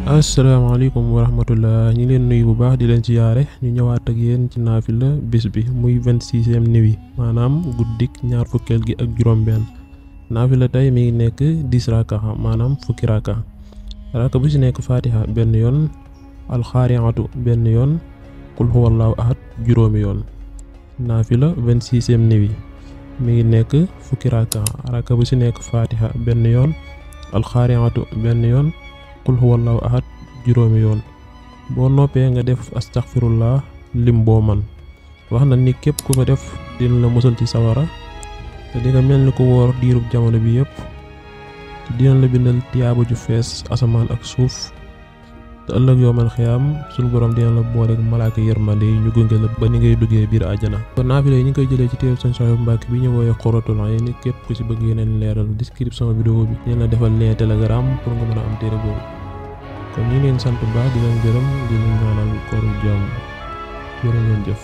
asalaamaaleykum wa rahmatullah ñi leen nuyu bu baax di leen siyaare ñu ñëwaat ak yéen ci naafila bis bi muy 26e nuit maanaam guddik ñaar fukkeel gi ak juróom-benn naafila tey mi ngi nekk 10 raka maanaam fukki raka bu ci nekk fatiha benn yoon alxaariatu benn yoon qul huwallahu ahad juróomi yoon naafila 26e nuit mi ngi nekk fukki raka bu ci nekk fatiha benn yoon alxaariatu benn yoon qul huwallahu ahad juróomi yoon boo noppee nga def astaghfirullah lim boo man wax na ni képp ku ko def dina la musal ci sawara te di nga mel ni ku woor diirub jamono bi yépp te dina la bindal tiyaaba ju fees asamaan ak suuf te ëllëg yoomal xiyaam sunu borom dina la booleeg malaaka yërmande yi ñu gunge la ba ni ngay duggee biir àjjana. kon naafila yi ñu ngi koy jëlee ci téere Sëñ Suhaybu Mbàkke bi ñu wooyee Xuratul Ayni képp ku ci bëgg yeneen leeral description vidéo bi dina la defal lien Telegram pour nga mën a am téere boobu kon ñu ngi leen sant bu baax di leen gërëm di leen ñaanal kooru jàmm jërë ngeen jëf.